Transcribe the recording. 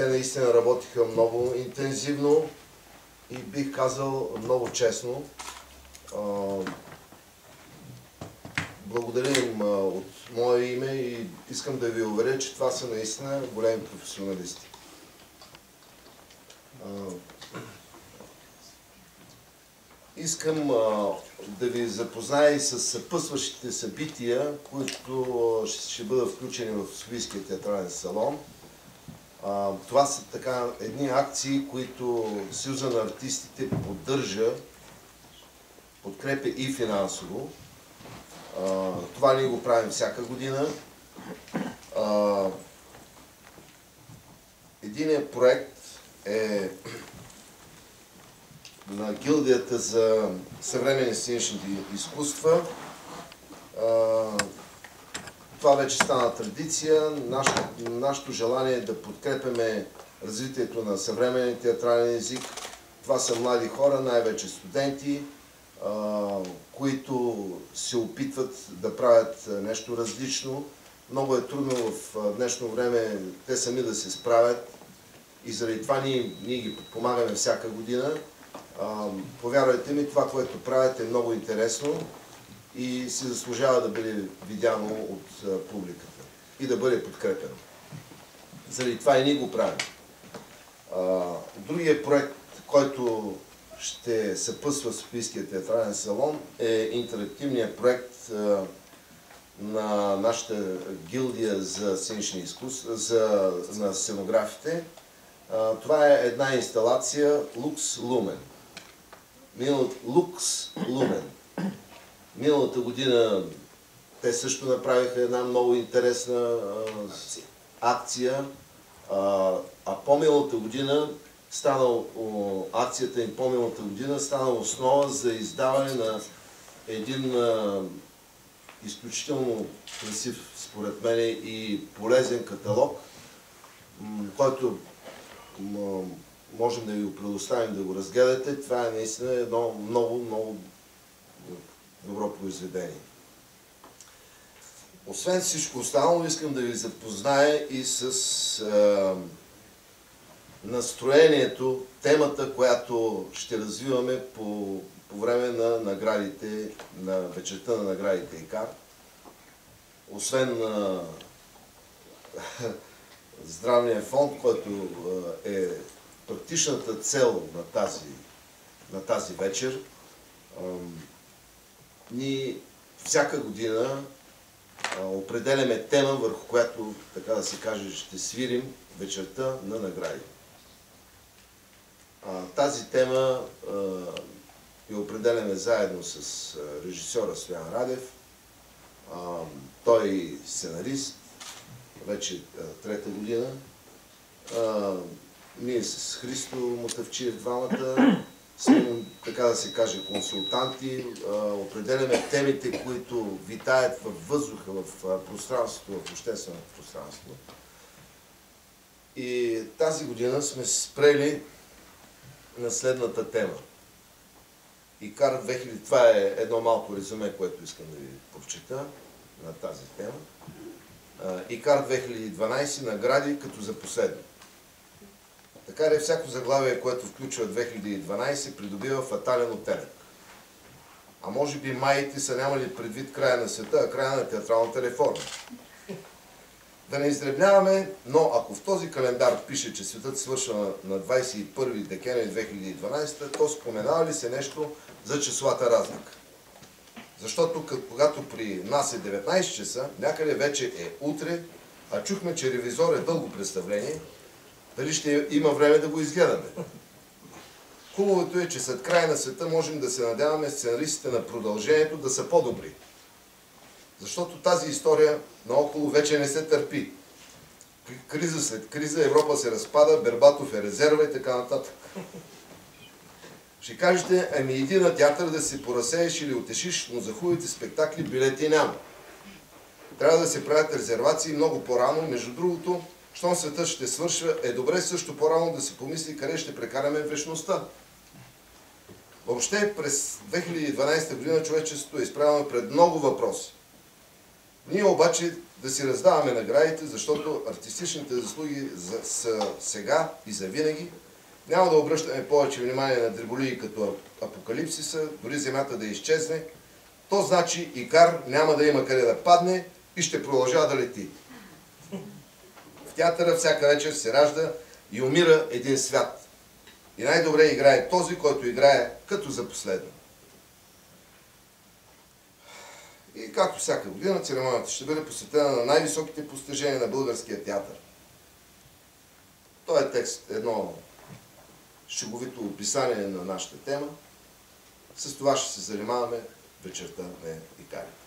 те наистина работиха много интензивно и бих казал много честно. Благодаря им от мое име и искам да ви уверя, че това са наистина големи професионалисти. Искам да ви запозная и с съпътстващите събития, които ще бъдат включени в Софийския театрален салон. Това са така едни акции, които Съюза на артистите поддържа, подкрепя и финансово. Това ние го правим всяка година. Единият проект е на гилдията за съвременни сценични изкуства. Това вече стана традиция. Нашето желание е да подкрепяме развитието на съвременния театрален език. Това са млади хора, най-вече студенти, които се опитват да правят нещо различно. Много е трудно в днешно време те сами да се справят и заради това ние ги подпомагаме всяка година. Повярвайте ми, това, което правят е много интересно и се заслужава да бъде видяно от публиката и да бъде подкрепено. Заради това и ние го правим. Другият проект, който ще съпътства Софийския театрален салон, е интерактивният проект на нашата гилдия за сценични изкуства, на сценографите. Това е една инсталация Lux Lumen. Lux Lumen. Миналата година те също направиха една много интересна акция, а по-миналата година акцията им по-миналата година стана основа за издаване на един изключително красив, според мен, и полезен каталог, който можем да ви го предоставим да го разгледате. Това е наистина едно много, много добро произведение. Освен всичко останало, искам да ви запозная и с настроението, темата, която ще развиваме по време на наградите, на вечерта на наградите ИКАР. Освен здравния фонд, който е практичната цел на тази вечер, ние всяка година определяме тема, върху която, така да се каже, ще свирим вечерта на награди. Тази тема я определяме заедно с режисьора Стоян Радев. Той е сценарист, вече трета година. Ние с Христо Мотавчиев двамата сме, така да се каже, консултанти. Определяме темите, които витаят във въздуха, в пространството, в общественото пространство. И тази година сме спрели на следната тема. ИКАР 2000, това е едно малко резюме, което искам да ви прочета на тази тема. ИКАР 2012 награди като за последно. Така ли всяко заглавие, което включва 2012, придобива фатален оттенък. А може би маите са нямали предвид края на света, а края на театралната реформа. Да не издребняваме, но ако в този календар пише, че светът свършва на 21 декември 2012, то споменава ли се нещо за числата разлика? Защото когато при нас е 19 часа, някъде вече е утре, а чухме, че ревизор е дълго представление, дали ще има време да го изгледаме. Хубавото е, че след края на света можем да се надяваме сценаристите на продължението да са по-добри. Защото тази история наоколо вече не се търпи. Криза след криза, Европа се разпада, Бербатов е резерва и така нататък. Ще кажете, ами иди на театър да се поразсееш или утешиш, но за хубавите спектакли билети няма. Трябва да се правят резервации много по-рано. Между другото, щом светът ще свършва, е добре също по-рано да се помисли къде ще прекараме вечността. Въобще през 2012 година човечеството е изправено пред много въпроси. Ние обаче да си раздаваме наградите, защото артистичните заслуги са сега и за винаги. Няма да обръщаме повече внимание на дреболии като Апокалипсиса, дори земята да изчезне. То значи Икар няма да има къде да падне и ще продължава да лети. В театъра всяка вечер се ражда и умира един свят. И най-добре играе този, който играе като за последно. И както всяка година, церемонията ще бъде посветена на най-високите постижения на българския театър. Този текст е едно шеговито описание на нашата тема. С това ще се занимаваме вечерта на Икари.